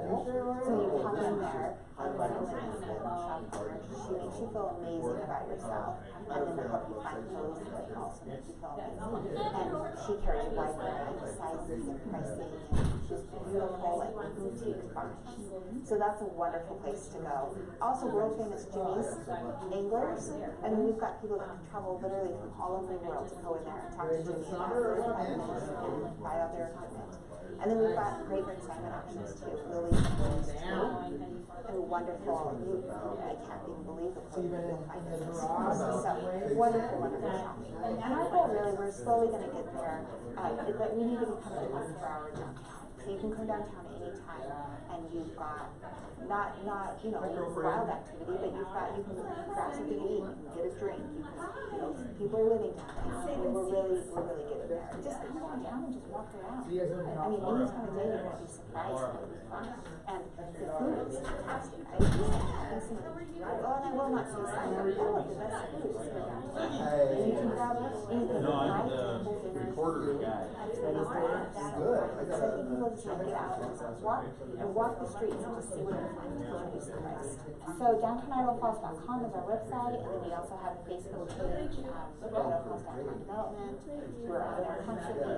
school. So you come in there, and then she makes you feel amazing about yourself, and then to help you find clothes that also make you feel amazing. And she carries a wide variety of sizes and pricing, and she's beautiful, like boutique bunch. So that's a wonderful place to go. Also, world famous Jimmy's anglers, and we've got people that can travel literally from all over the world to go in there and talk to Jimmy and buy out their equipment. And then we've got great consignment options too. Lily's too. And wonderful. I can't even believe the clothes you'll find in this. So wonderful, wonderful shopping. And our goal really, we're slowly going to get there, is that we need to become a 24-hour downtown. So you can come downtown anytime, and you've got not wild activity, but you can grab something to eat, you can get a drink, people are living downtown. We're really getting there. Just come downtown and just walk around. I mean, any time of day you're going to be surprised. It'll be fun. And the food is fantastic. And I will not say some of the best food is here downtown. And you can grab anything. I'm the recorder guy. Good. So people just want to get out and walk the streets and just see what they find. You'll be surprised. So downtownidaholfalls.com is our website, and then we also have a Facebook page, Idaho Falls Downtown Development. We're on there constantly.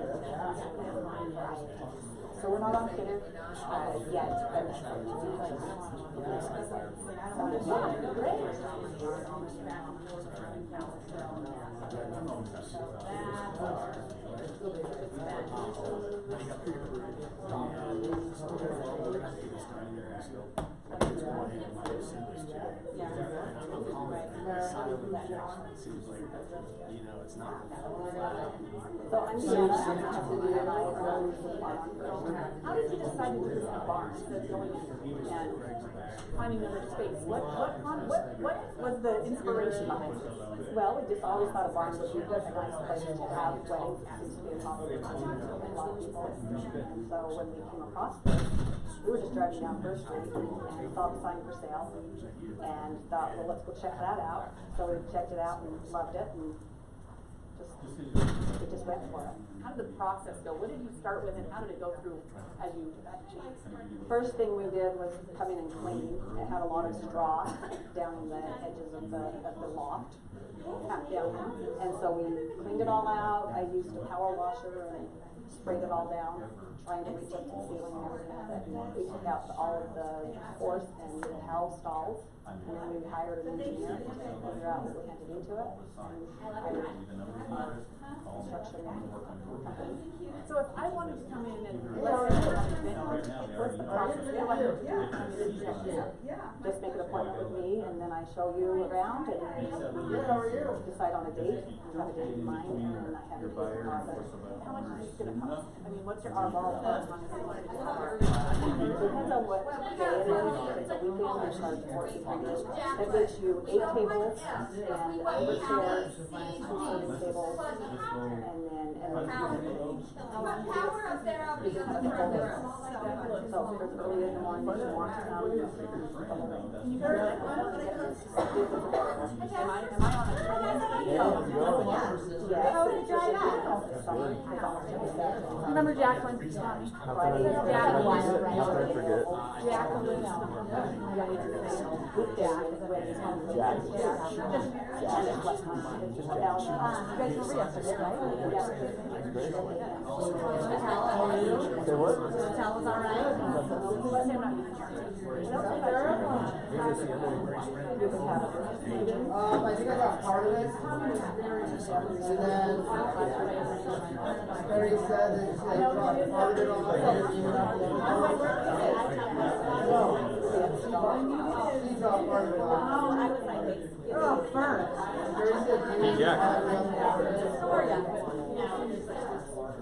So we're not on Twitter yet, but So I'm Jess. How did you decide to do this in a barn instead of going and finding another space? What was the inspiration behind it? Well, we just always thought a barn would be a nice place to have weddings. It seems to be a popular concept with a lot of people. And so when we came across this, we were just driving down First Street and saw the sign for sale and thought, well, let's go check that out. So we checked it out and loved it, and we just went for it. How did the process go? What did you start with, and how did it go through as you changed? First thing we did was come in and clean. It had a lot of straw down in the edges of the loft, down, and so we cleaned it all out. I used a power washer and sprayed it all down, trying to reach up to the ceiling and everything. But we took out all of the horse and cow stalls, and then we hired an engineer to figure out what we had to do to it, and hired our construction company. So if I wanted to come in and what's the process? Just make an appointment with me, and then I show you around, and decide on a date. You have a date in mind, and then I have your process. How much is this going to cost? I mean, what's your ballpark on this? It depends on what day it is. If it's a weekend, I charge $14. That gives you 8 tables and 8 chairs, 2 serving tables, and then you can have the whole day. So if it's early in the morning, you want to come, the whole day. Am I on a trend? Yes. How did it drive out? Remember Jacqueline? Jacqueline. I think I got part of it. And then Mary said that she dropped part of it on the phone. She dropped part of it on. Oh, first.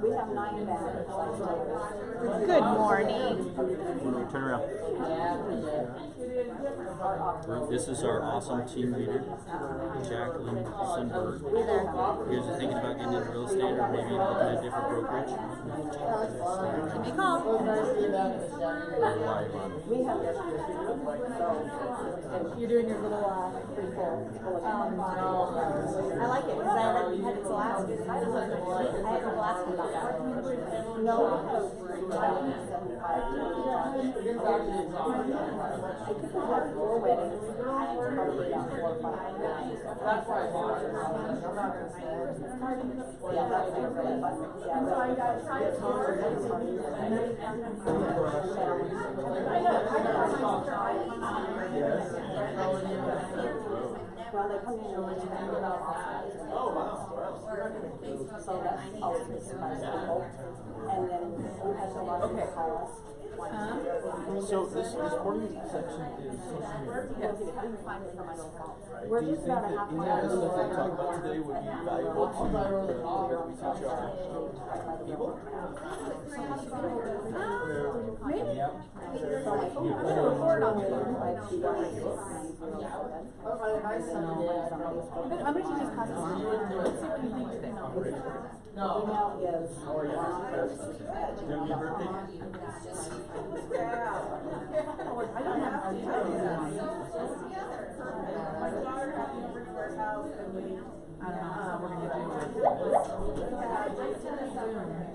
We have 9 bags. Good morning. Turn around. This is our awesome team leader, Jacqueline Sundberg. You guys are thinking about getting into real estate or maybe looking at a different brokerage? Give me a call. We have this. You're doing your little free full. I like it because I already had to ask you. I had to ask you about that. No, because 75 had 4 weddings, probably about 4 or 5 nights. That's why I bought it. I'm not gonna say. Yeah, that's really fun. Yeah, so I got tried to well, they come in and talk about Oh, wow. so that's always good surprise people. And then we have a lot of people call us. So this morning section is social media. We're Do you just think about a that half any hour. of the stuff we talk about today would be valuable to people? Maybe. Yeah. So like, I'm gonna report on it. I'm gonna teach this class tomorrow. Let's see what you think today. No. Email is. Did you have a birthday? I don't have. I don't know how we're gonna do it.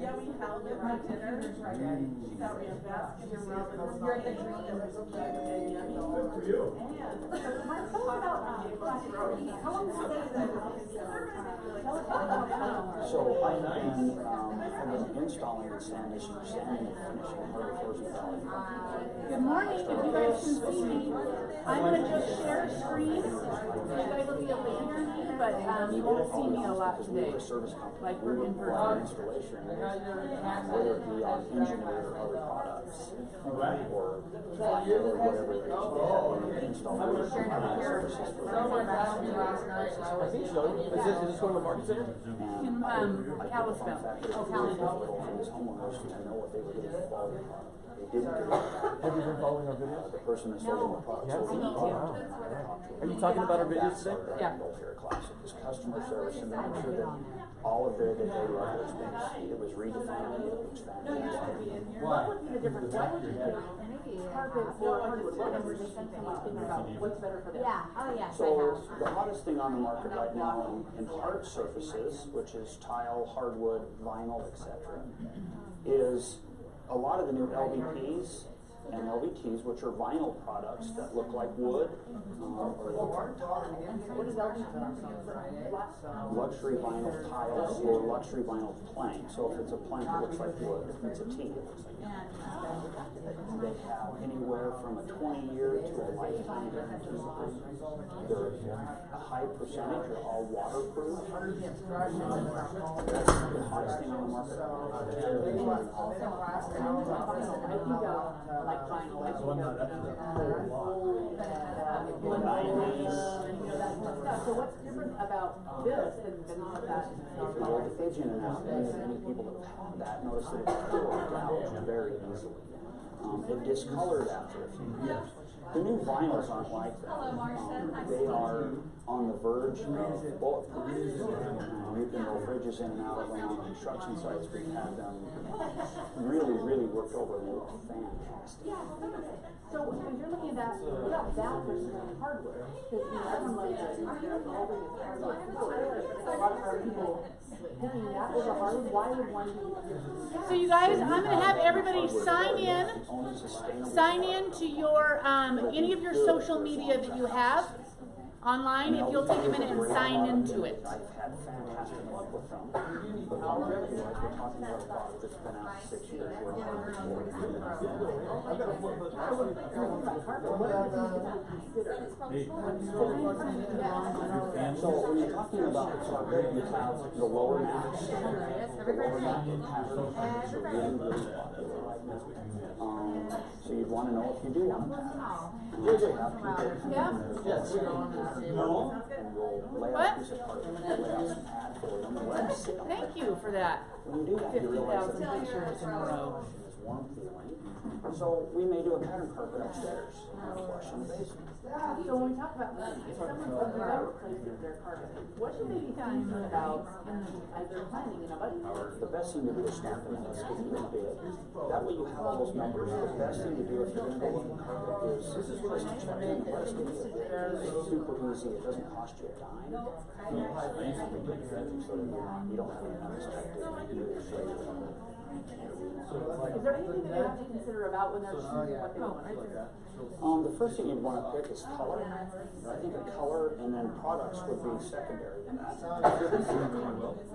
Yeah, we held it for dinner. She got real fast. You're in the dream. Good for you. So I've been installing the sand this year, sanding and finishing hard first metallic. Good morning, if you guys can see me, I'm gonna just share screen. You guys will be able to hear me, but you won't see me a lot today. The service company, Like we we're would in provide person. installation, whether it be on engineer or other products, or whatever it is. Install services for I think so. Is this one of the market center? In Kalispell. Oh, Kalispell. These homeowners to know what they were getting for quality product. They didn't get it. Have you been following our videos? The person that sold them the product. Yeah. sold them the Oh, wow. product. Are you talking about our videos today? Yeah. Welfare Classic is customer service and making sure that all of their day-to-day life was being, it was redefined, it was fantastic. What would be the difference? Why would you pick carpet or hardwood? What number do you think about what's better for them? Oh, yes, So the hottest thing on the market right now in hard surfaces, which is tile, hardwood, vinyl, etc., is a lot of the new LVPs and LVTs, which are vinyl products that look like wood or look like tile. What is LG? Luxury vinyl tiles or luxury vinyl plank. So if it's a plank, it looks like wood. If it's a T, it looks like wood. They have anywhere from a 20-year to a lifetime guarantee. They're a high percentage, are all waterproof. That's the hottest thing on the market. Like vinyl, I think The 90s. So what's different about this than that? Well, the edge in and out, many people that have had that notice that it's gouged very easily. It discolored after a few years. The new vinyls aren't like that. They are on the verge of bulletproof. You can roll bridges in and out of them on construction sites. We've had them really worked over and they look fantastic. So when you're looking at that, what about that versus hardwood? Because everyone loves that. A lot of our people picking that over hardwood. Why would one be different? So you guys, I'm gonna have everybody sign in to your, any of your social media that you have online, if you'll take a minute and sign into it. I've had fantastic luck with them. But longevity wise, we're talking about a product that's been out 6 years. We're So when you're talking about carpet, you have the lower mats. The lower mat patterns are really popular right now. So you'd want to know if you do want a pattern. Yeah. Yes. And we'll lay out a piece of carpet, lay out some pad for them, and let them sit on it. Thank you for that. When you do that, you realize that 50,000 pictures in a row. it's warm feeling. So we may do a pattern carpet upstairs, flush in the basement. So when we talk about that, if someone's thinking about replacing their carpet, what should they be thinking about as they're planning in a budget? The best thing to do is start them and let's give you a bid. That way you have all those numbers. The best thing to do if you're going to go look at carpet is just check in and let's give you a bid. It's super easy. It doesn't cost you a dime. So that you don't have any unexpected issues. Is there anything that they have to consider about when they're choosing what they want to do? The first thing you'd want to pick is color. I think a color and then products would be secondary to that.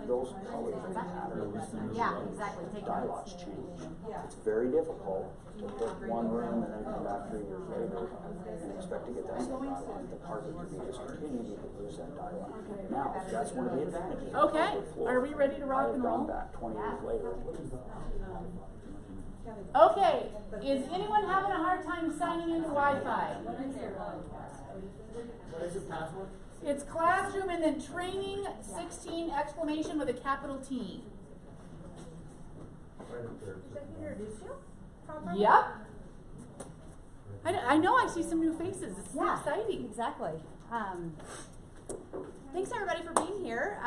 Those colors and patterns, Yeah, exactly. Take dialogues change. It's very difficult to pick one room and then come back 3 years later and expect to get that same dialogue. The carpet could be discontinued, you could lose that dialogue. Now, that's one of the advantages. Okay, are we ready to rock and roll? I've gone back 20 years later. Okay, is anyone having a hard time signing into Wi-Fi? What is the password? It's classroom and then training 16 exclamation with a capital T. Yep. I know I see some new faces. It's exciting. Exactly. Thanks everybody for being here.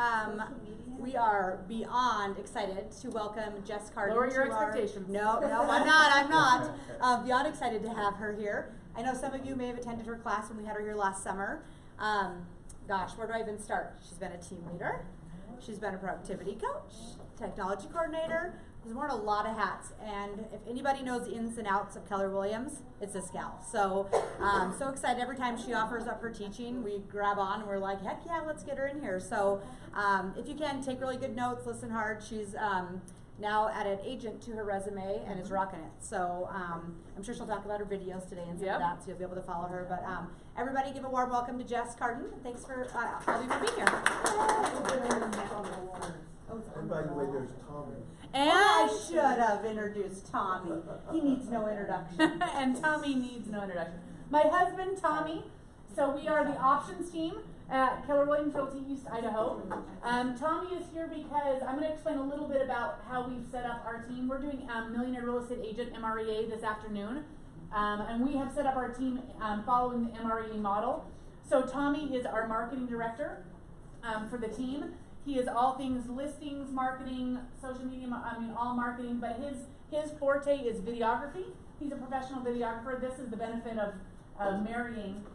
We are beyond excited to welcome Jess Cardon. Lower your to our- expectations. No, I'm not. Beyond excited to have her here. I know some of you may have attended her class when we had her here last summer. Gosh, where do I even start? She's been a team leader. She's been a productivity coach, technology coordinator. She's worn a lot of hats, and if anybody knows the ins and outs of Keller Williams, it's this gal. So, so excited every time she offers up her teaching. We grab on and we're like, heck yeah, let's get her in here. So, if you can, take really good notes, listen hard. She's now added agent to her resume and is rocking it. So, I'm sure she'll talk about her videos today and some of that, so you'll be able to follow her. But everybody, give a warm welcome to Jess Cardon. Thanks for all of you for being here. And by the way, there's Tommy. And I should have introduced Tommy. He needs no introduction. and Tommy needs no introduction. My husband, Tommy. So we are the options team at Keller Williams Realty East Idaho. Tommy is here because I'm going to explain a little bit about how we've set up our team. We're doing Millionaire Real Estate Agent MREA this afternoon. And we have set up our team following the MREA model. So Tommy is our marketing director for the team. He is all things listings, marketing, social media, all marketing, but his forte is videography. He's a professional videographer. This is the benefit of marrying.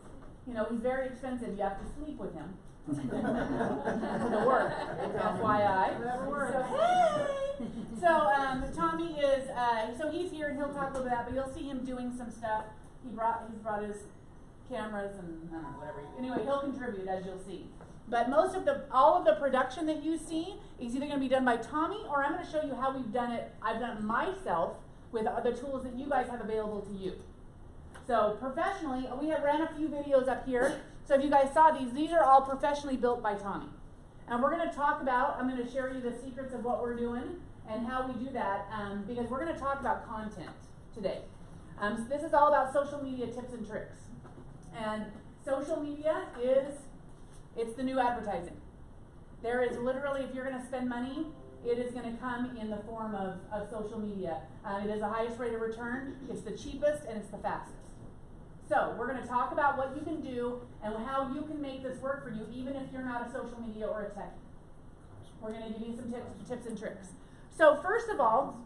You know, he's very expensive. You have to sleep with him to work. FYI. So Tommy is, so he's here and he'll talk a little bit about, but you'll see him doing some stuff. He's brought his cameras and whatever. Anyway, he'll contribute, as you'll see. But all of the production that you see is either going to be done by Tommy, or I'm going to show you how we've done it. I've done it myself with the tools that you guys have available to you. So professionally, we have ran a few videos up here. So if you guys saw these are all professionally built by Tommy. And we're going to talk about, I'm going to share you the secrets of what we're doing and how we do that, because we're going to talk about content today. So this is all about social media tips and tricks. And social media it's the new advertising. There is literally, if you're going to spend money, it is going to come in the form of social media. It is the highest rate of return, it's the cheapest, and it's the fastest. So we're going to talk about what you can do and how you can make this work for you, even if you're not a social media or a techie. We're going to give you some tips and tricks. So first of all,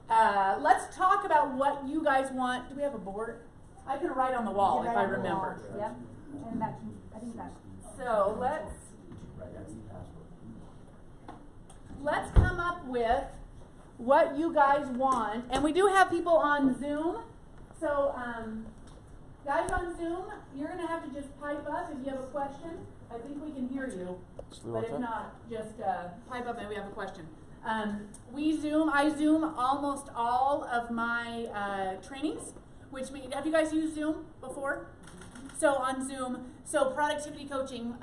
let's talk about what you guys want. Do we have a board? I can write on the wall if I remember. Yep. And I think that. So let's come up with what you guys want. And we do have people on Zoom. So guys on Zoom, you're going to have to just pipe up if you have a question. I think we can hear you. But if not, just pipe up and we have a question. I Zoom almost all of my trainings. Have you guys used Zoom before? So on Zoom, productivity coaching,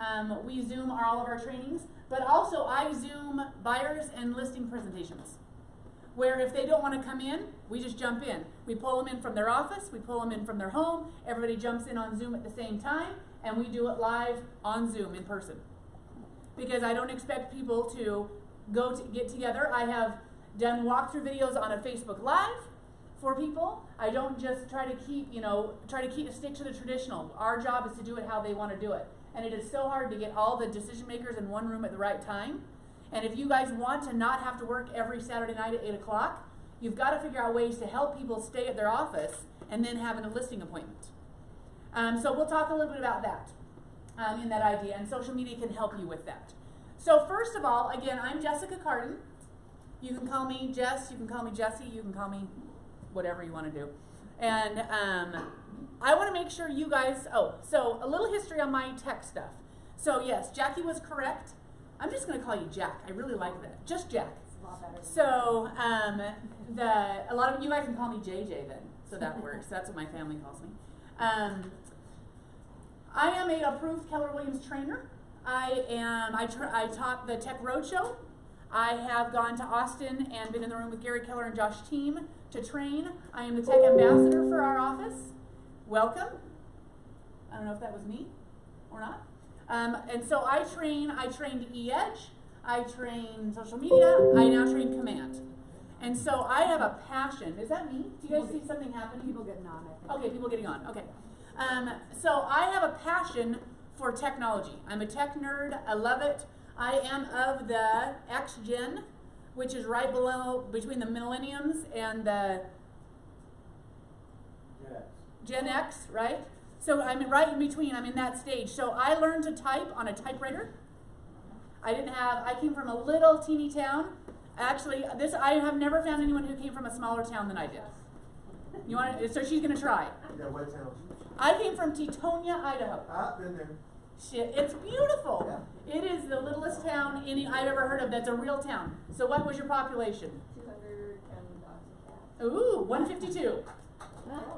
we Zoom all of our trainings, but also I Zoom buyers and listing presentations, where if they don't want to come in, we just jump in. We pull them in from their office, we pull them in from their home, everybody jumps in on Zoom at the same time, and we do it live on Zoom in person. Because I don't expect people to get together. I have done walkthrough videos on a Facebook Live for people. I don't just try to stick to the traditional. Our job is to do it how they want to do it. And it is so hard to get all the decision makers in one room at the right time. And if you guys want to not have to work every Saturday night at 8 o'clock, you've got to figure out ways to help people stay at their office and then having a listing appointment. So we'll talk a little bit about that in that idea, and social media can help you with that. So first of all, again, I'm Jessica Cardon. You can call me Jess, you can call me Jessie, you can call me whatever you want to do. And I want to make sure you guys, so a little history on my tech stuff. So yes, Jackie was correct. I'm just going to call you Jack. I really like that. Just Jack. So a lot of you guys can call me JJ then, so that works. That's what my family calls me. I am a approved Keller Williams trainer. I taught the Tech Roadshow. I have gone to Austin and been in the room with Gary Keller and Josh Team to train. I am the tech ambassador for our office. Welcome. I don't know if that was me or not. And so I trained E-Edge, I train social media, I now train Command. And so I have a passion. Is that me? Do you guys see something happening? People getting on it. Okay, people getting on. Okay. So I have a passion for technology. I'm a tech nerd. I love it. I am of the X Gen, which is right below, between the millenniums and the Gen X, right? So I'm right in between. I'm in that stage. So I learned to type on a typewriter. I came from a little teeny town. Actually, I have never found anyone who came from a smaller town than I did. So she's gonna try. Yeah, what town? I came from Tetonia, Idaho. Been there. Shit, it's beautiful. Yeah. It is the littlest town I've ever heard of that's a real town. So what was your population? 200 and Ooh, 152.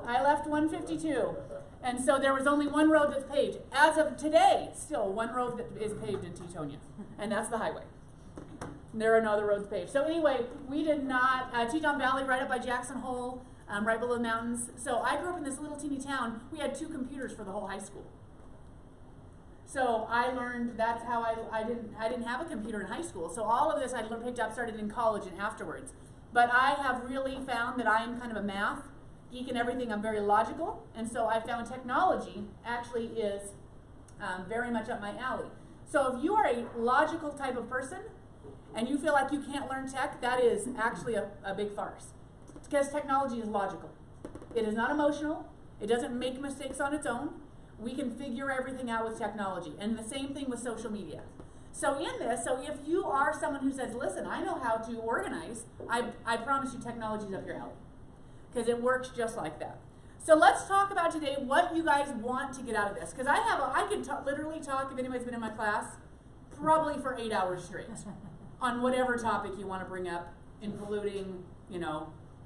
I left 152. And so there was only one road that's paved. As of today, still one road that is paved in Tetonia. And that's the highway. There are no other roads paved. So anyway, we did not, Teton Valley right up by Jackson Hole, right below the mountains. So I grew up in this little teeny town. We had 2 computers for the whole high school. So I learned, that's how I didn't have a computer in high school. So all of this I picked up, started in college and afterwards. But I have really found that I am kind of a math geek and everything. I'm very logical. And so I found technology actually is very much up my alley. So if you are a logical type of person and you feel like you can't learn tech, that is actually a big farce. Because technology is logical. It is not emotional. It doesn't make mistakes on its own. We can figure everything out with technology. And the same thing with social media. So in this, if you are someone who says, listen, I know how to organize, I promise you technology is up your alley. Because it works just like that. So let's talk about today what you guys want to get out of this. Because I could literally talk, if anybody's been in my class, probably for 8 hours straight on whatever topic you want to bring up, including,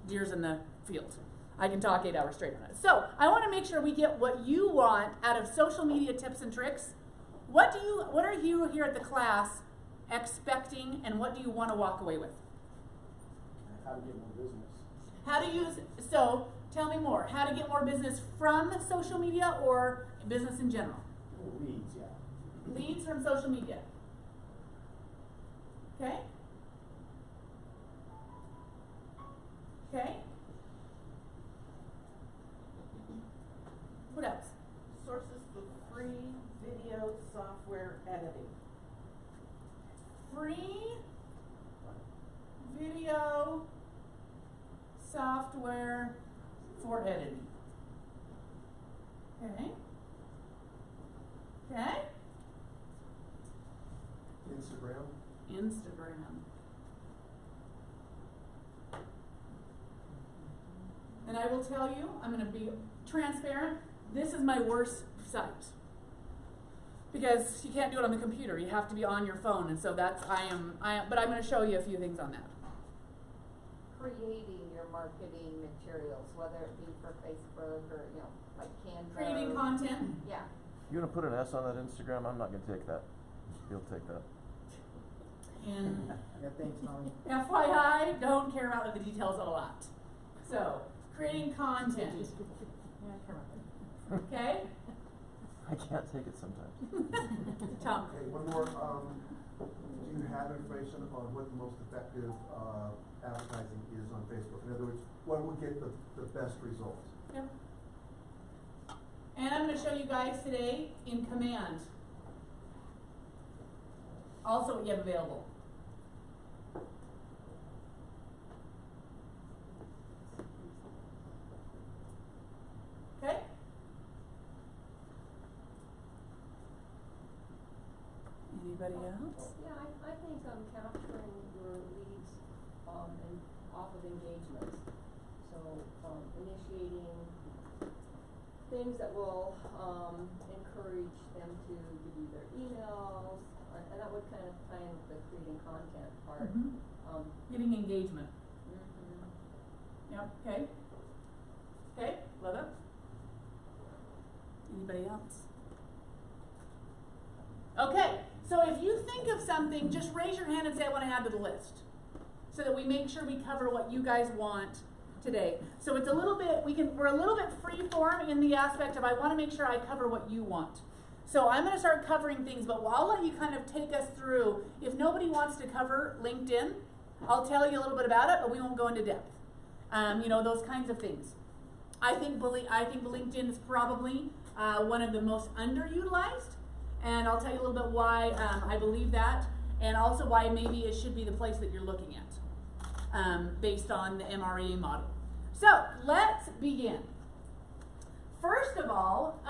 deers in the field. I can talk 8 hours straight on it. So I want to make sure we get what you want out of social media tips and tricks. What are you here at the class expecting, and what do you want to walk away with? How to get more business. How to use, so tell me more. How to get more business from social media or business in general? Leads, yeah. Leads from social media. Okay? Okay? What else? sources for free video software editing. Free video software for editing. Okay. Okay. Instagram. And I will tell you, I'm going to be transparent, this is my worst site. Because you can't do it on the computer, you have to be on your phone, and so that's, but I'm going to show you a few things on that. Creating your marketing materials, whether it be for Facebook or, like Canva. Creating content. Yeah. You want to put an S on that Instagram? I'm not going to take that. You'll take that. And Yeah, thanks, Molly. FYI, don't care about the details a lot. So, creating content. Okay? I can't take it sometimes. Tom. Okay, one more. Do you have information on what the most effective advertising is on Facebook? In other words, what would get the best results? Yeah. And I'm going to show you guys today in Command. Also what you have available. Okay? Anybody else? Yeah, I think capturing your leads initiating things that will, encourage them to give you their emails, and that would kind of tie in with the creating content part. Getting engagement. Mhm. Yep, okay. Okay, love it. Anybody else? Okay, so if you think of something, just raise your hand and say, I want to add to the list. So that we make sure we cover what you guys want today. So it's a little bit, we're a little bit free form in the aspect of I want to make sure I cover what you want. So I'm going to start covering things, but I'll let you kind of take us through. If nobody wants to cover LinkedIn, I'll tell you a little bit about it, but we won't go into depth. You know, those kinds of things. I think LinkedIn is probably one of the most underutilized, and I'll tell you a little bit why I believe that, and also why maybe it should be the place that you're looking at, based on the MRA model. So let's begin. First of all,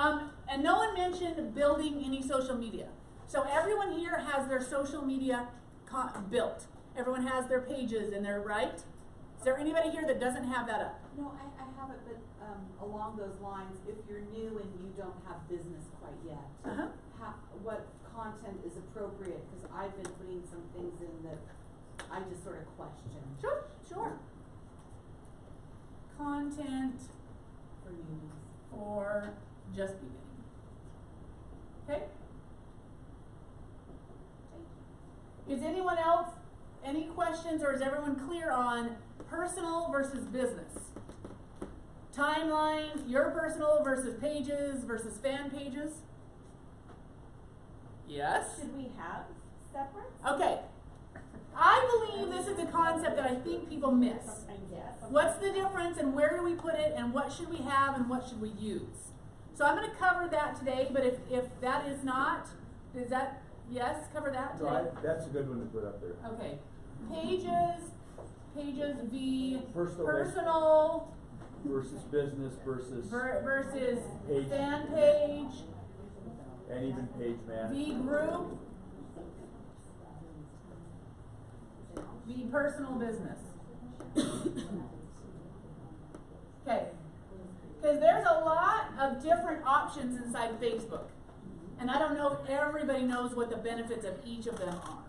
and no one mentioned building any social media. So everyone here has their social media built. Everyone has their pages and their, right? Is there anybody here that doesn't have that up? No, I have it, but along those lines, if you're new and you don't have business quite yet, what content is appropriate? Because I've been putting some things in that I just sort of question. Sure. Content For newbies. for just beginning. Okay? Thank you. Is anyone else, any questions, or is everyone clear on personal versus business? Timeline, your personal versus pages versus fan pages? Yes? Should we have separate? Okay. I believe this is a concept that I think people miss. Yes. What's the difference and where do we put it and what should we have and what should we use? So I'm going to cover that today, but if that is not, is that, yes, cover that today? No, that's a good one to put up there. Okay. Pages v. Personal versus business versus page. Fan page. And even page manager. V group. V personal business. Okay. Because there's a lot of different options inside Facebook. And I don't know if everybody knows what the benefits of each of them are.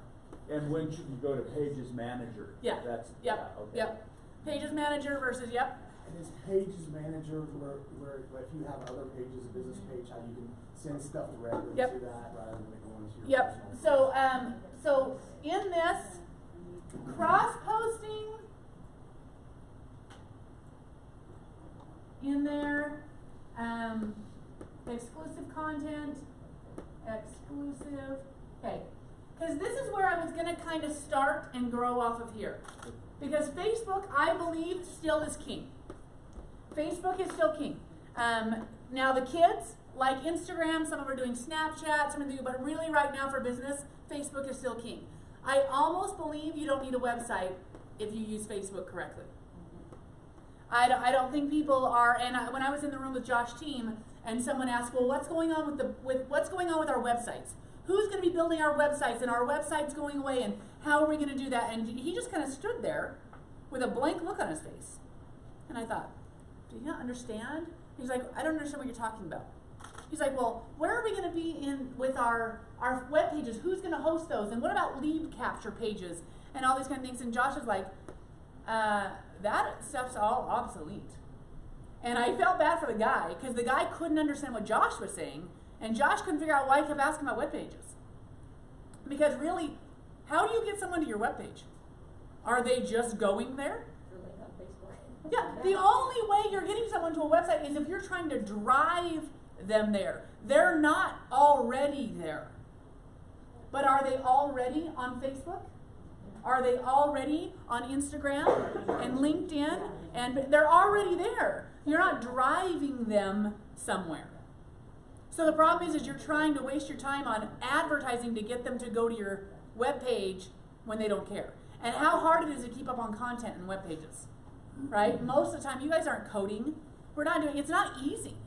And when should you go to Pages Manager? Yeah. That's okay. Yep. Pages Manager versus And is Pages Manager where if you have other pages, a business page, how you can send stuff directly to that rather than going to your personal? So in this, cross-posting in there, exclusive content, okay. Because this is where I was going to kind of start and grow off of here. Because Facebook, I believe, still is king. Facebook is still king. Now the kids like Instagram, some of them are doing Snapchat, some of them do, but really right now for business, Facebook is still king. I almost believe you don't need a website if you use Facebook correctly. I don't think people are, and when I was in the room with Josh's team, and someone asked, well, what's going on what's going on with our websites? Who's going to be building our websites, and our website's going away, and how are we going to do that? And he just kind of stood there with a blank look on his face. And I thought, do you not understand? He's like, I don't understand what you're talking about. He's like, well, where are we going to be with our web pages? Who's going to host those? And what about lead capture pages and all these kind of things? And Josh is like, that stuff's all obsolete. And I felt bad for the guy because the guy couldn't understand what Josh was saying, and Josh couldn't figure out why he kept asking about web pages. Because really, how do you get someone to your web page? Are they just going there? Yeah, the only way you're getting someone to a website is if you're trying to drive them there. They're not already there. But are they already on Facebook? Are they already on Instagram and LinkedIn? And they're already there. You're not driving them somewhere. So the problem is you're trying to waste your time on advertising to get them to go to your web page when they don't care. And how hard it is to keep up on content in web pages. Right? Most of the time, you guys aren't coding. We're not doing, it's not easy.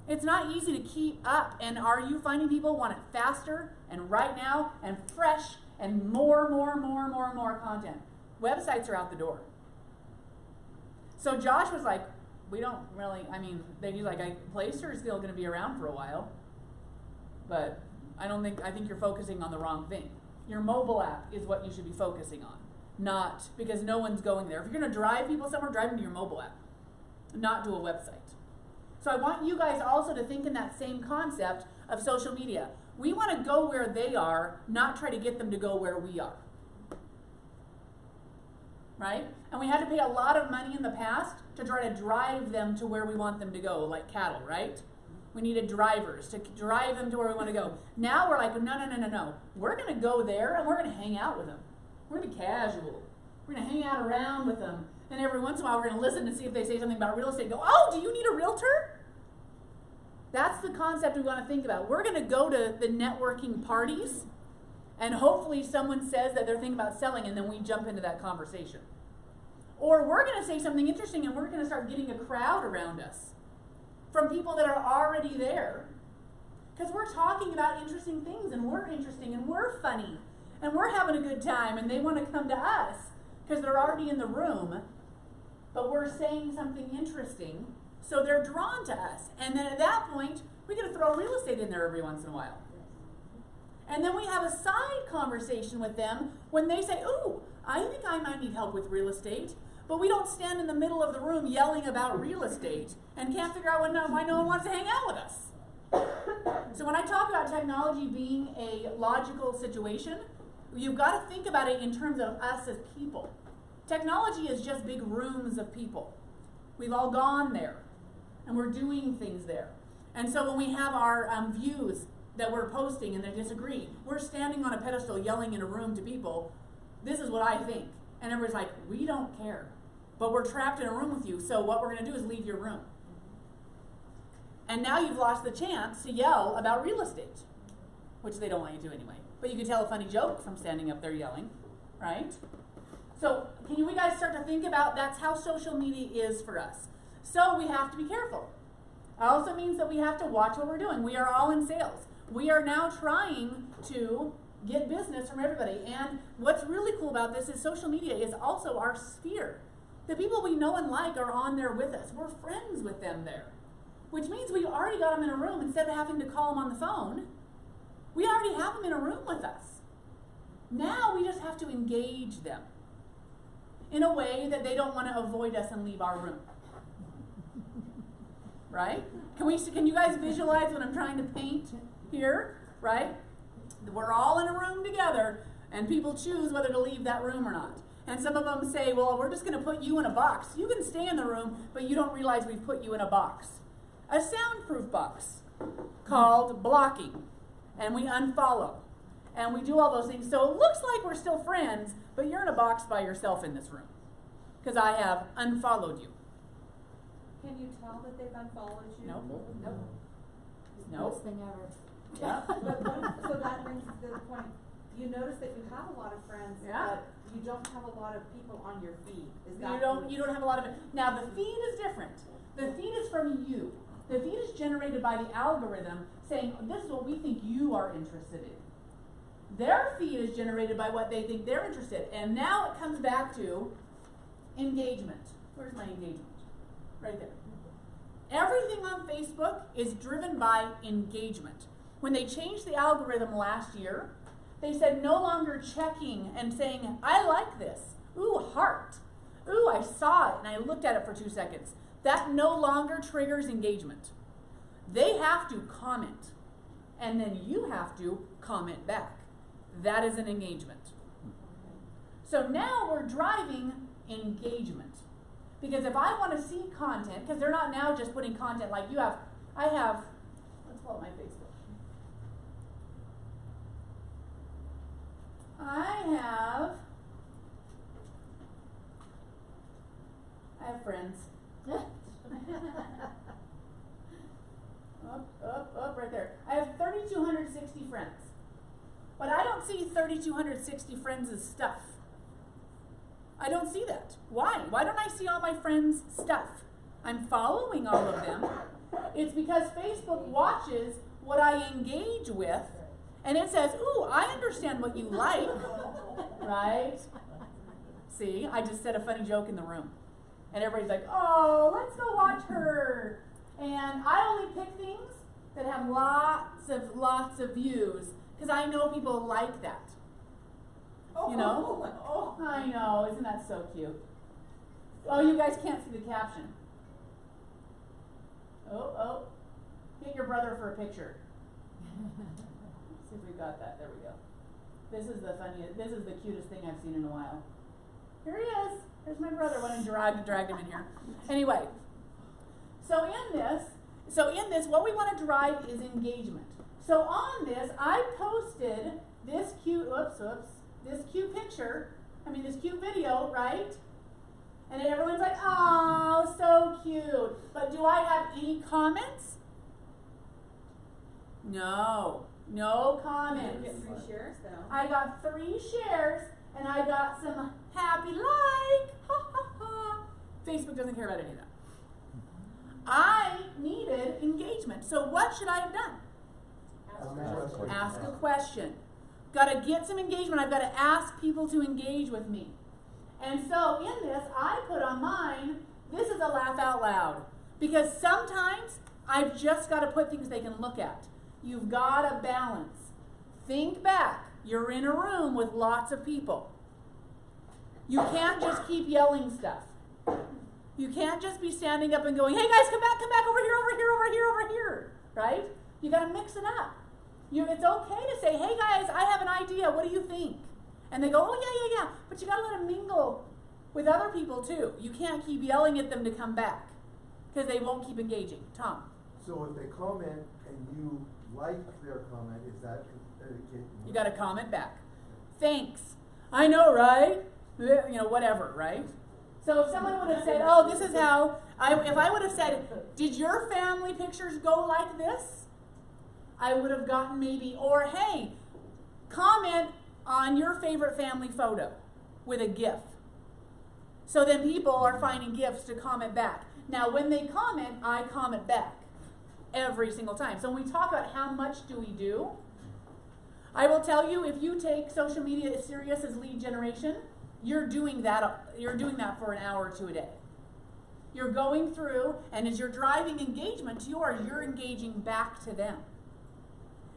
It's not easy to keep up. And are you finding people want it faster and right now and fresh and more content? Websites are out the door. So Josh was like, we don't really, I mean, they do like, Placer is still gonna be around for a while, but I think you're focusing on the wrong thing. Your mobile app is what you should be focusing on, not, because no one's going there. If you're gonna drive people somewhere, drive them to your mobile app, not to a website. So I want you guys also to think in that same concept of social media. We wanna go where they are, not try to get them to go where we are. Right? And we had to pay a lot of money in the past to try to drive them to where we want them to go, like cattle, right? We needed drivers to drive them to where we want to go. Now we're like, no. We're going to go there and we're going to hang out with them. We're going to be casual. We're going to hang out around with them. And every once in a while we're going to listen to see if they say something about real estate. Go, oh, do you need a realtor? That's the concept we want to think about. We're going to go to the networking parties, and hopefully someone says that they're thinking about selling, and then we jump into that conversation. Or we're going to say something interesting, and we're going to start getting a crowd around us from people that are already there. Because we're talking about interesting things, and we're interesting, and we're funny, and we're having a good time, and they want to come to us because they're already in the room, but we're saying something interesting, so they're drawn to us. And then at that point, we got to throw real estate in there every once in a while. And then we have a side conversation with them when they say, ooh, I think I might need help with real estate, but we don't stand in the middle of the room yelling about real estate and can't figure out why no one wants to hang out with us. So when I talk about technology being a logical situation, you've got to think about it in terms of us as people. Technology is just big rooms of people. We've all gone there, and we're doing things there. And so when we have our views that we're posting and they disagree, we're standing on a pedestal yelling in a room to people, this is what I think. And everybody's like, we don't care. But we're trapped in a room with you, so what we're going to do is leave your room. And now you've lost the chance to yell about real estate, which they don't want you to anyway. But you can tell a funny joke from standing up there yelling, right? So can you guys start to think about that's how social media is for us. So we have to be careful. It also means that we have to watch what we're doing. We are all in sales. We are now trying to get business from everybody. And what's really cool about this is social media is also our sphere. The people we know and like are on there with us. We're friends with them there. Which means we already got them in a room instead of having to call them on the phone. We already have them in a room with us. Now we just have to engage them in a way that they don't want to avoid us and leave our room. Right? Can you guys visualize what I'm trying to paint here? Right? We're all in a room together, and people choose whether to leave that room or not. And some of them say, well, we're just going to put you in a box. You can stay in the room, but you don't realize we've put you in a box. A soundproof box called blocking. And we unfollow. And we do all those things. So it looks like we're still friends, but you're in a box by yourself in this room. Because I have unfollowed you. Can you tell that they've unfollowed you? Nope. Best thing ever. Yeah. So that brings to the point. You notice that you have a lot of friends, yeah, but you don't have a lot of people on your feed. Is that you don't have a lot of it. Now the feed is different. The feed is from you. The feed is generated by the algorithm saying, this is what we think you are interested in. Their feed is generated by what they think they're interested in. And now it comes back to engagement. Where's my engagement? Right there. Everything on Facebook is driven by engagement. When they changed the algorithm last year, they said no longer checking and saying, I like this. Ooh, heart. Ooh, I saw it and I looked at it for 2 seconds. That no longer triggers engagement. They have to comment. And then you have to comment back. That is an engagement. So now we're driving engagement. Because if I want to see content, because they're not now just putting content like you have, let's pull up my Facebook. I have friends. Up, right there. I have 3,260 friends. But I don't see 3,260 friends' stuff. I don't see that. Why? Why don't I see all my friends' stuff? I'm following all of them. It's because Facebook watches what I engage with, and it says, ooh, I understand what you like, right? See, I just said a funny joke in the room. And everybody's like, oh, let's go watch her. And I only pick things that have lots of views, because I know people like that. You know? I know, isn't that so cute? Oh, you guys can't see the caption. Oh, get your brother for a picture. See if we got that. There we go. This is the cutest thing I've seen in a while. Here he is. Here's my brother. Went and dragged him in here. Anyway, so in this, what we want to drive is engagement. So on this, I posted this cute, this cute picture. This cute video, right? And everyone's like, oh, so cute. But do I have any comments? No comments. You get 3 shares though. I got 3 shares, and I got some happy like. Ha ha ha. Facebook doesn't care about any of that. I needed engagement. So what should I have done? Ask a question. Got to get some engagement. I've got to ask people to engage with me. And so in this, I put on mine, this is a laugh out loud. Because sometimes I've just got to put things they can look at. You've got to balance. Think back. You're in a room with lots of people. You can't just keep yelling stuff. You can't just be standing up and going, hey guys, come back, over here, right? You got to mix it up. It's okay to say, hey guys, I have an idea, what do you think? And they go, oh yeah, but you got to let them mingle with other people too. You can't keep yelling at them to come back, because they won't keep engaging. Tom? So if they comment and you like their comment, is that you got to comment back. Thanks. I know, right? Whatever, right? So if someone would have said, oh, this is how, if I would have said, did your family pictures go like this? I would have gotten maybe, or hey, comment on your favorite family photo with a GIF. So then people are finding GIFs to comment back. Now when they comment, I comment back every single time. So when we talk about how much do we do, I will tell you, if you take social media as serious as lead generation, you're doing that for an hour or 2 a day. You're going through, and as you're driving engagement to yours, you're engaging back to them.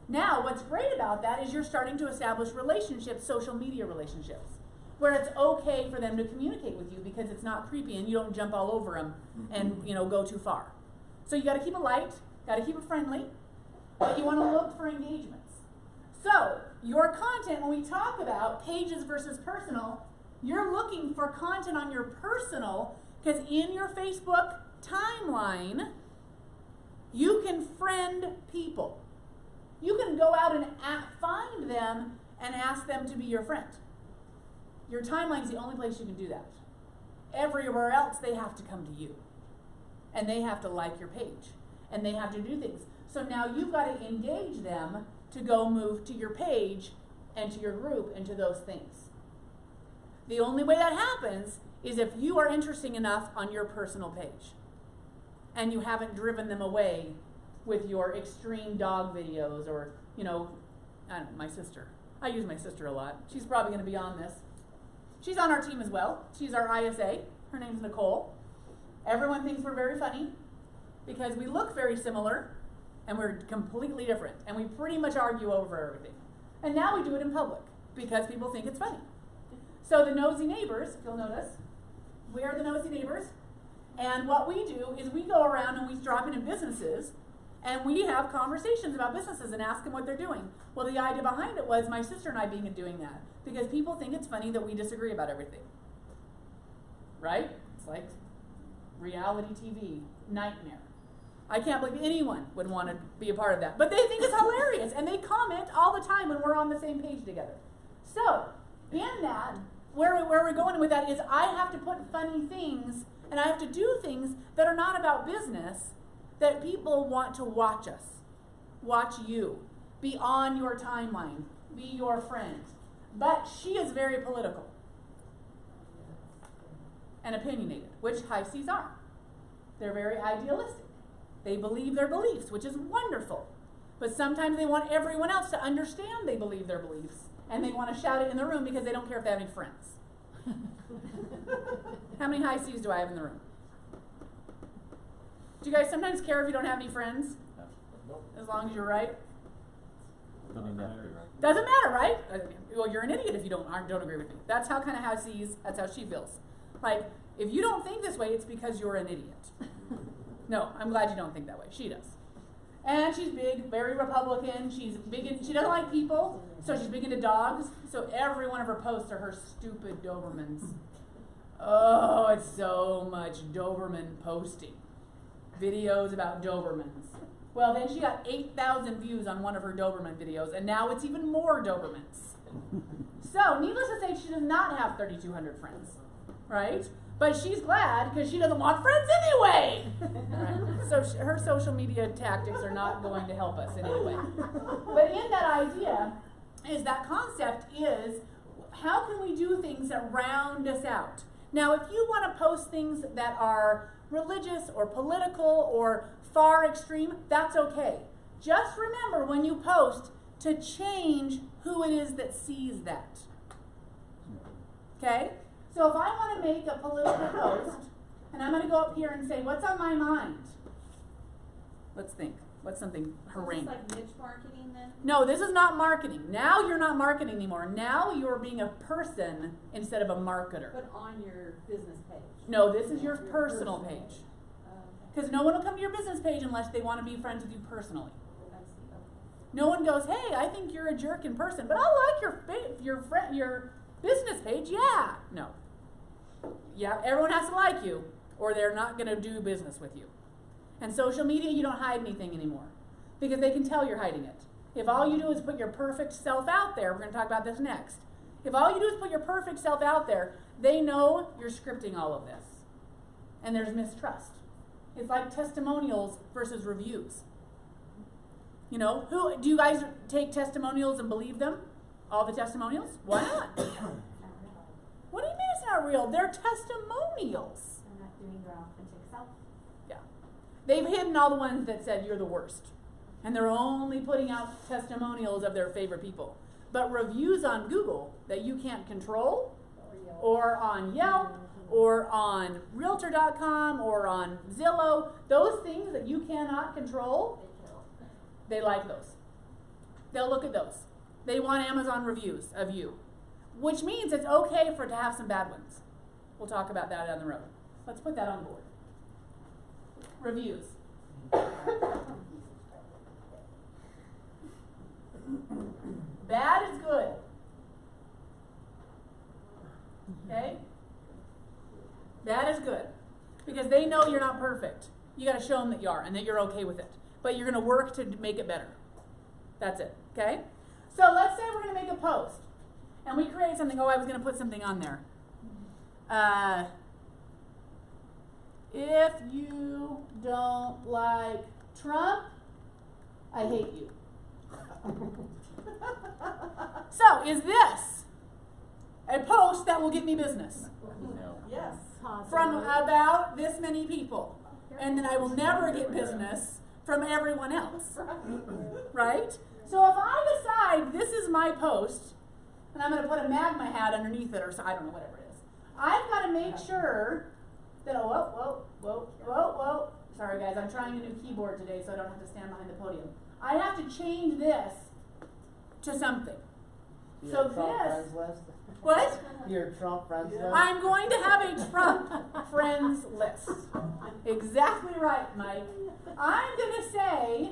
Now, what's great about that is you're starting to establish relationships, social media relationships, where it's okay for them to communicate with you because it's not creepy and you don't jump all over them and go too far. So you got to keep it light, got to keep it friendly, but you want to look for engagements. So your content, when we talk about pages versus personal, you're looking for content on your personal, because in your Facebook timeline, you can friend people. You can go out and find them and ask them to be your friend. Your timeline is the only place you can do that. Everywhere else, they have to come to you. And they have to like your page. And they have to do things. So now you've got to engage them to go move to your page and to your group and to those things. The only way that happens is if you are interesting enough on your personal page and you haven't driven them away with your extreme dog videos or, I don't know, my sister. I use my sister a lot. She's probably going to be on this. She's on our team as well. She's our ISA. Her name's Nicole. Everyone thinks we're very funny because we look very similar and we're completely different. And we pretty much argue over everything. And now we do it in public because people think it's funny. So the nosy neighbors, if you'll notice, we are the nosy neighbors. And what we do is we go around and we drop into businesses and we have conversations about businesses and ask them what they're doing. Well, the idea behind it was my sister and I being doing that because people think it's funny that we disagree about everything. Right? It's like reality TV, nightmare. I can't believe anyone would want to be a part of that. But they think it's hilarious and they comment all the time when we're on the same page together. So, in that, where we're going with that is I have to put funny things and I have to do things that are not about business that people want to watch us, watch you, be on your timeline, be your friend. But she is very political and opinionated, which high C's are. They're very idealistic. They believe their beliefs, which is wonderful. But sometimes they want everyone else to understand they believe their beliefs, and they want to shout it in the room because they don't care if they have any friends. How many high C's do I have in the room? Do you guys sometimes care if you don't have any friends? As long as you're right? Don't even have to be right. Doesn't matter, right? Well, you're an idiot if you don't agree with me. That's how that's how she feels. Like, if you don't think this way, it's because you're an idiot. No, I'm glad you don't think that way. She does. And she's big, very Republican. She's big she doesn't like people, so she's big into dogs. So every one of her posts are her stupid Dobermans. Oh, it's so much Doberman posting. Videos about Dobermans. Well, then she got 8,000 views on one of her Doberman videos, and now it's even more Dobermans. So, needless to say, she does not have 3,200 friends, right? But she's glad because she doesn't want friends anyway. Right? So her social media tactics are not going to help us in any way. But in that idea is that concept is, how can we do things that round us out? Now, if you want to post things that are religious or political or far extreme, that's okay. Just remember when you post to change who it is that sees that. Okay? So if I want to make a political post, and I'm going to go up here and say, what's on my mind? Let's think. What's something haranguing? So it's like niche marketing then? No, this is not marketing. Now you're not marketing anymore. Now you're being a person instead of a marketer. But on your business page? No, this is your personal page. Because no one will come to your business page unless they want to be friends with you personally. No one goes, hey, I think you're a jerk in person, but I like your business page. Yeah. No. Yeah, everyone has to like you, or they're not going to do business with you. And social media, you don't hide anything anymore, because they can tell you're hiding it. If all you do is put your perfect self out there, we're going to talk about this next. If all you do is put your perfect self out there, they know you're scripting all of this. And there's mistrust. It's like testimonials versus reviews. You know, do you guys take testimonials and believe them? All the testimonials? Why not? What do you mean it's not real? They're testimonials. They're not doing their authentic self. Yeah. They've hidden all the ones that said you're the worst. And they're only putting out testimonials of their favorite people. But reviews on Google that you can't control, or on Yelp, or on Realtor.com, or on Zillow, those things that you cannot control, they like those. They'll look at those. They want Amazon reviews of you, which means it's okay to have some bad ones. We'll talk about that down the road. Let's put that on board. Reviews. Bad is good. Okay? Bad is good. Because they know you're not perfect. You got to show them that you are and that you're okay with it. But you're going to work to make it better. That's it. Okay? So let's say we're going to make a post. And we create something. Oh, I was going to put something on there. If you don't like Trump, I hate you. So, is this a post that will get me business? No. Yes. From about this many people. And then I will never get business from everyone else. Right? So if I decide this is my post, and I'm going to put a magma hat underneath it, or so, I don't know, whatever it is. I've got to make sure that, whoa. Sorry guys, I'm trying a new keyboard today so I don't have to stand behind the podium. I have to change this to something. So this, what? Your Trump friends list? I'm going to have a Trump friends list. Exactly right, Mike. I'm going to say,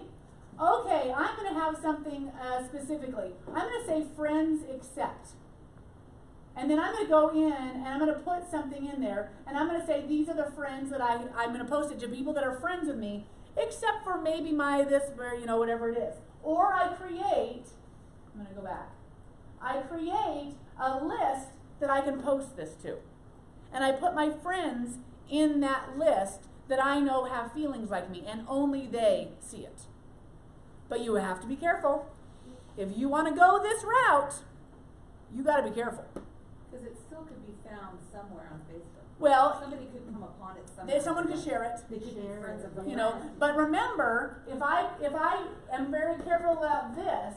okay, I'm going to have something specifically. I'm going to say friends accept. And then I'm going to go in and I'm going to put something in there. And I'm going to say these are the friends that I'm going to post it to, people that are friends with me, except for maybe my this, where, you know, whatever it is. Or I create, I'm going to go back. I create a list that I can post this to. And I put my friends in that list that I know have feelings like me, and only they see it. But you have to be careful. If you want to go this route, you got to be careful. Because it still could be found somewhere on Facebook. Well, somebody could come upon it somewhere. Someone could share it. They could be friends of the you know, but remember, if I am very careful about this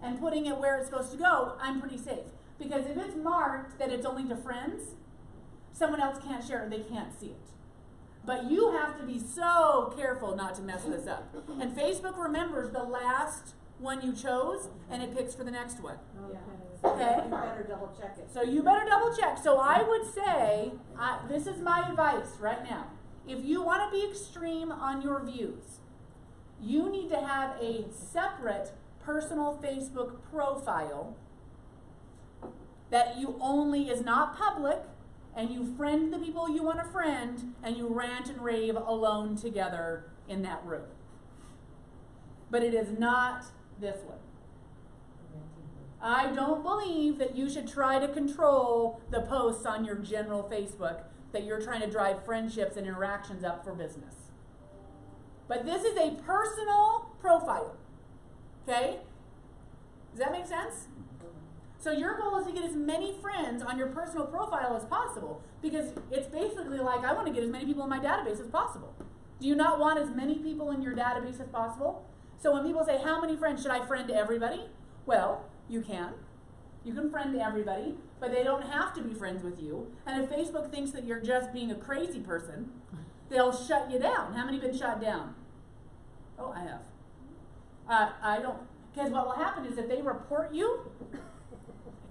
and putting it where it's supposed to go, I'm pretty safe. Because if it's marked that it's only to friends, someone else can't share it, they can't see it. But you have to be so careful not to mess this up. And Facebook remembers the last one you chose, and it picks for the next one. Okay? You better double check it. So you better double check. So I would say, this is my advice right now. If you want to be extreme on your views, you need to have a separate personal Facebook profile that you only is not public, and you friend the people you want to friend, and you rant and rave alone together in that room. But it is not this one. I don't believe that you should try to control the posts on your general Facebook that you're trying to drive friendships and interactions up for business. But this is a personal profile. Okay? Does that make sense? So your goal is to get as many friends on your personal profile as possible, because it's basically like, I want to get as many people in my database as possible. Do you not want as many people in your database as possible? So when people say, how many friends should I friend everybody? Well, you can. You can friend everybody, but they don't have to be friends with you. And if Facebook thinks that you're just being a crazy person, they'll shut you down. How many been shut down? Oh, I have. I don't, because what will happen is if they report you,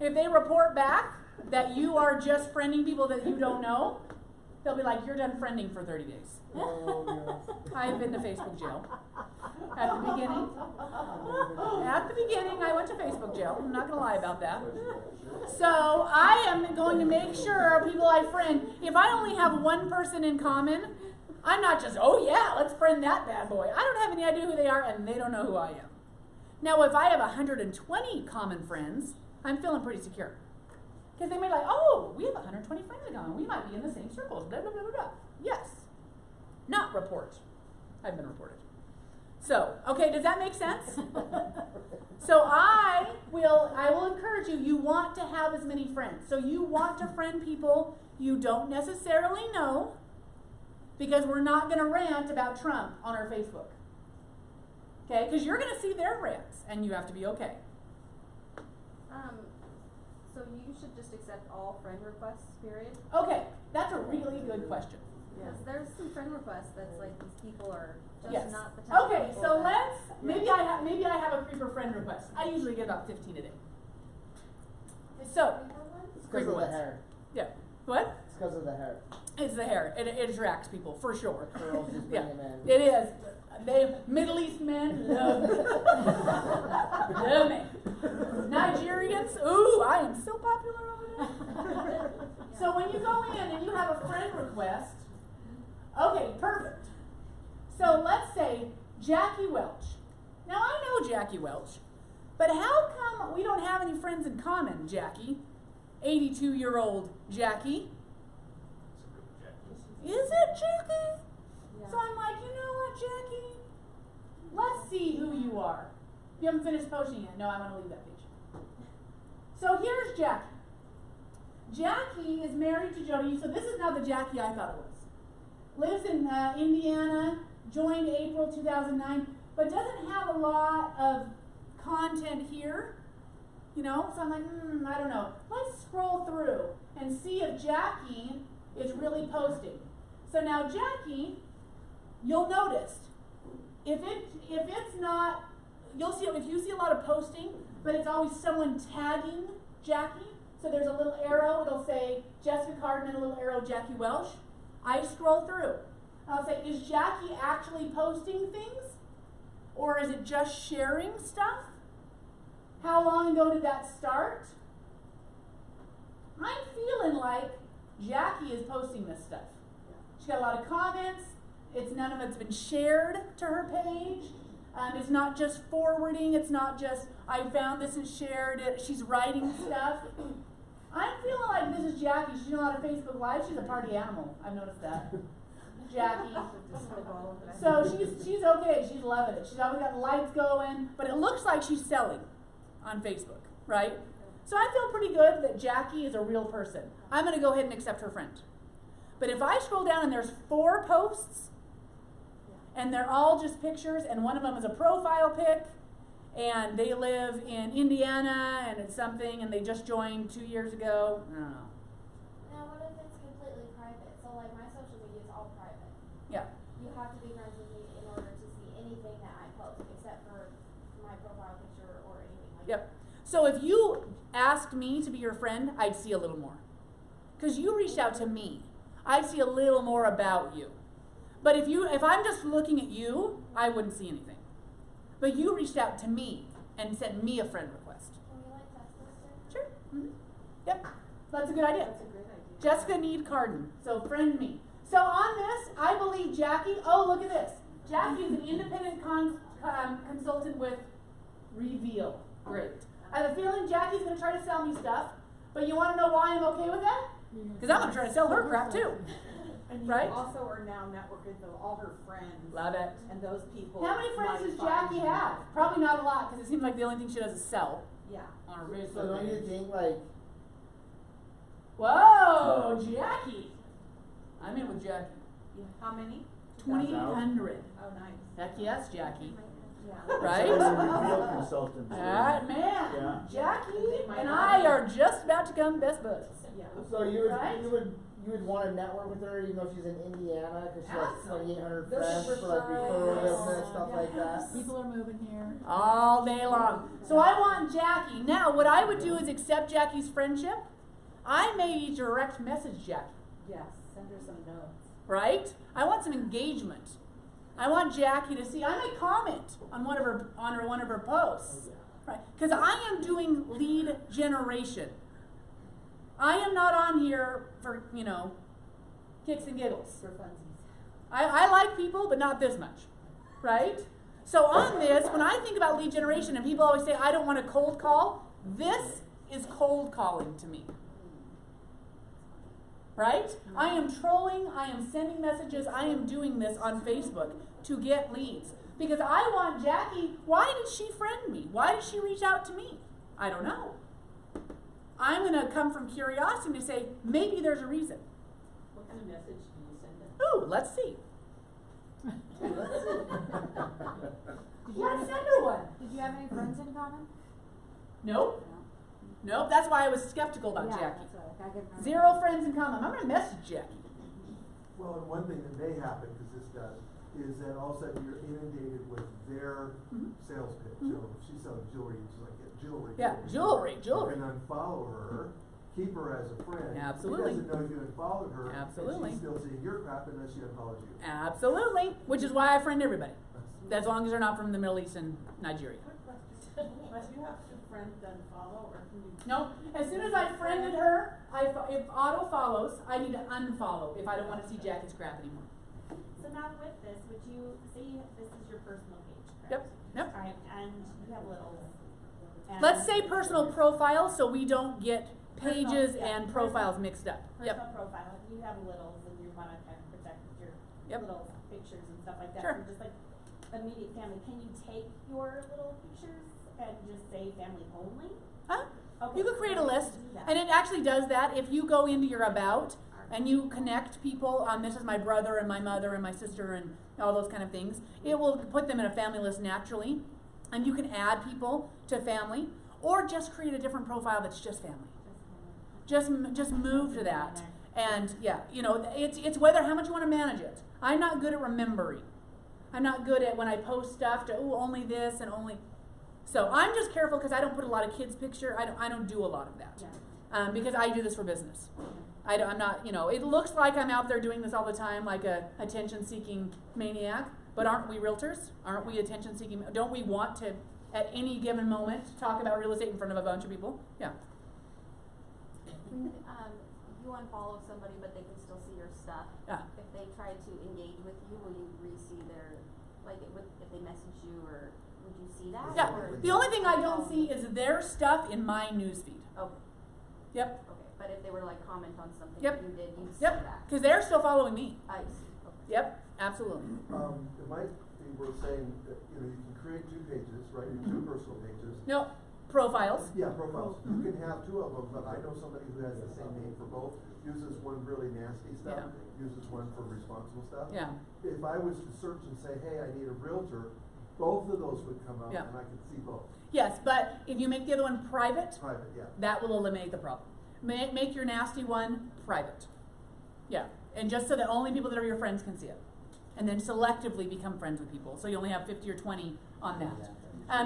if they report back that you are just friending people that you don't know, they'll be like, you're done friending for 30 days. I've been to Facebook jail. At the beginning, I went to Facebook jail. I'm not going to lie about that. So I am going to make sure people I friend, if I only have one person in common, I'm not just, oh yeah, let's friend that bad boy. I don't have any idea who they are, and they don't know who I am. Now, if I have 120 common friends, I'm feeling pretty secure. Because they may be like, oh, we have 120 friends in common. We might be in the same circles, blah, blah, blah, blah, blah. Yes. Not report. I've been reported. So, okay, does that make sense? So I will encourage you, you want to have as many friends. So you want to friend people you don't necessarily know, because we're not going to rant about Trump on our Facebook. Okay, because you're going to see their rants, and you have to be okay. So you should just accept all friend requests, period? Okay, that's a really good question. Because there's some friend requests that's like these people are just Yes. not the type of Okay, people so that- let's, maybe I have a creeper friend request. I usually get about 15 a day. So, It's because creeper of the ones. hair. Yeah. What? It's because of the hair. It's the hair. It attracts people, for sure. Girls just Yeah, bring them in. it is. Middle East men love me. Love me. Nigerians, ooh, I am so popular over there. So when you go in and you have a friend request, okay, perfect. So let's say Jackie Welch. Now I know Jackie Welch, but how come we don't have any friends in common, Jackie? 82-year-old Jackie. Is it Jackie? Yeah. So I'm like, you know what, Jackie? Let's see who you are. You haven't finished posting yet. No, I want to leave that page. So here's Jackie. Jackie is married to Jody. So this is not the Jackie I thought it was. Lives in Indiana, joined April 2009, but doesn't have a lot of content here. You know, so I'm like, I don't know. Let's scroll through and see if Jackie is really posting. So now Jackie, you'll notice, if it's not, you'll see, if you see a lot of posting, but it's always someone tagging Jackie, so there's a little arrow, it'll say Jessica Cardon and a little arrow Jackie Welch. I scroll through. I'll say, is Jackie actually posting things? Or is it just sharing stuff? How long ago did that start? I'm feeling like Jackie is posting this stuff. She's got a lot of comments. None of it's been shared to her page. It's not just forwarding. It's not just, I found this and shared it. She's writing stuff. I'm feeling like this is Jackie. She's doing a lot of Facebook Live. She's a party animal. I've noticed that. Jackie. So she's okay. She's loving it. She's always got lights going. But it looks like she's selling on Facebook, right? So I feel pretty good that Jackie is a real person. I'm going to go ahead and accept her friend. But if I scroll down and there's 4 posts, and they're all just pictures, and one of them is a profile pic, and they live in Indiana, and it's something, and they just joined 2 years ago, I don't know. Now, what if it's completely private? So, like, my social media is all private. if you asked me to be your friend, I'd see a little more. Because you reached out to me. I'd see a little more about you. But if I'm just looking at you, I wouldn't see anything. But you reached out to me and sent me a friend request. Can we like test this? Sure. Mm-hmm. Yep. That's a good idea. That's a great idea. Jessica need Cardon. So friend me. So on this, I believe Jackie, oh, look at this. Jackie is an independent consultant with Reveal. Great. I have a feeling Jackie's going to try to sell me stuff, but you want to know why I'm okay with that? Because I'm going to try to sell her crap too. And you Right? also are now networking with all her friends. Love it. And those people. How many friends might does find Jackie you. have? Probably not a lot, because it seems like the only thing she does is sell Yeah. on her Facebook. So don't you think like Whoa, Jackie. I'm in with Jackie. How many? 2,800. Oh, nice. Heck yes, Jackie. Yeah. Right? Reveal consultants. Alright, man. Yeah. Jackie and I are just about to become best buds. Yeah. so you would Right? you would want to network with her even though she's in Indiana because she has Absolutely. 2,800 Those friends for like referral business stuff like that. People are moving here. All day long. So I want Jackie. Now, what I would do is accept Jackie's friendship. I may direct message Jackie. Yes. Send her some notes. Right? I want some engagement. I want Jackie to see. I may comment on one of her posts, right? Because I am doing lead generation. I am not on here for kicks and giggles. For funsies. I like people, but not this much, right? So on this, when I think about lead generation, and people always say I don't want to cold call, this is cold calling to me. Right? I am trolling, I am sending messages, I am doing this on Facebook to get leads. Because I want Jackie, why did she friend me? Why did she reach out to me? I don't know. I'm going to come from curiosity to say, maybe there's a reason. What kind of message do you send them? Ooh, let's see. Let's send her one. Did you have any friends in common? Nope. Nope, that's why I was skeptical about Jackie. That's right. I couldn't remember. 0 friends in common. I'm going to message Jackie. Well, and one thing that may happen, because this does, is that all of a sudden you're inundated with their sales pitch. You know, if she's selling jewelry, she's like, get jewelry. Yeah, jewelry. You can unfollow her, keep her as a friend. Absolutely. She doesn't know you unfollowed her. Absolutely. And she's still seeing your crap unless she unfollows you. Absolutely. Which is why I friend everybody. As long as they're not from the Middle East and Nigeria. Must you have to friend then follow, or can you? No, as soon as I friended her, if auto follows, I need to unfollow if I don't want to see Jackie's crap anymore. So now with this, would you say this is your personal page, correct? Yep. Alright, and you have littles. And Let's say personal profile so we don't get pages Personal, yeah. and profiles mixed up. Personal profile, if you have littles and you wanna kind of protect your little pictures and stuff like that, Sure. for just like immediate family, can you take your little pictures and just say family only? Huh? Okay, You could create a so list, do that. and it actually does that. If you go into your about and you connect people on this is my brother and my mother and my sister and all those kind of things, it will put them in a family list naturally, and you can add people to family, or just create a different profile that's just family. Just move to that, and yeah, it's whether how much you want to manage it. I'm not good at remembering. I'm not good at when I post stuff to only this and only. So I'm just careful because I don't put a lot of kids' picture. I don't do a lot of that because I do this for business. I'm not, it looks like I'm out there doing this all the time like a attention-seeking maniac, but aren't we realtors? Aren't we attention-seeking? Don't we want to, at any given moment, talk about real estate in front of a bunch of people? Yeah. You unfollow somebody, but they can still see your stuff. Yeah. If they try to engage with you, will you re-see their, if they message you, or would you see that? Yeah. Or The only thing I don't see is their stuff in my newsfeed. Okay. Yep. Okay, but if they were to comment on something Yep. you did, you'd see Yep. that. Because they're still following me. I see. Okay. Yep. Absolutely. It might be worth saying that, you can create 2 pages, right, 2 personal pages. No. Profiles. Yeah, profiles. You can have 2 of them, but I know somebody who has the same name for both, uses one really nasty stuff, uses one for responsible stuff. Yeah. If I was to search and say, hey, I need a realtor, both of those would come up Yeah. and I could see both. Yes, but if you make the other one private, Private, yeah. that will eliminate the problem. Make your nasty one private. Yeah. And just so that only people that are your friends can see it. And then selectively become friends with people. So you only have 50 or 20 on that.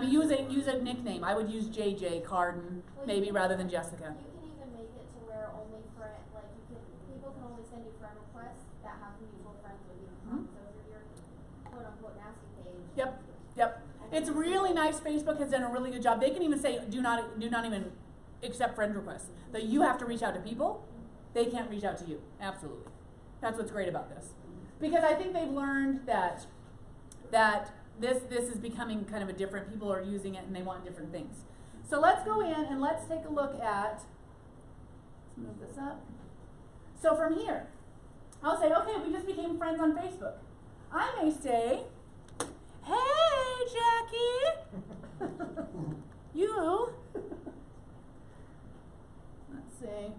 Use a nickname. I would use JJ Cardon, maybe rather than Jessica. You can even make it to where only people can only send you friend requests that have mutual friends with you. Mm-hmm. So if you're your quote unquote nasty page. Yep. It's really nice. Facebook has done a really good job. They can even say do not even accept friend requests. That you have to reach out to people. They can't reach out to you. Absolutely. That's what's great about this. Because I think they've learned that this is becoming kind of a different, people are using it and they want different things. So let's go in and let's take a look at, let's move this up. So from here, I'll say, okay, we just became friends on Facebook. I may say, hey, Jackie, you, let's see,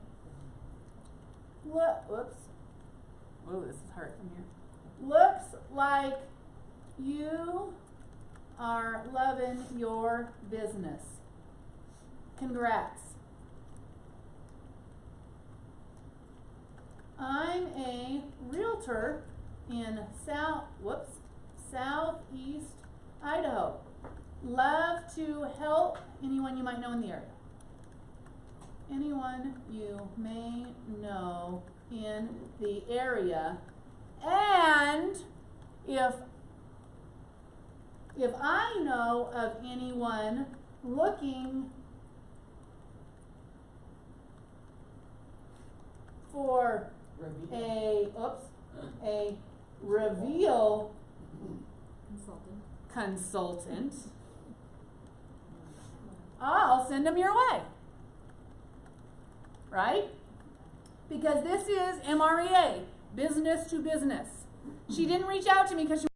whoops, whoa, this is hard from here. Looks like you are loving your business. Congrats. I'm a realtor in Southeast Idaho. Love to help anyone you might know in the area. Anyone you may know in the area. And if I know of anyone looking for a reveal consultant, I'll send them your way. Right? Because this is MREA, business to business. She didn't reach out to me because she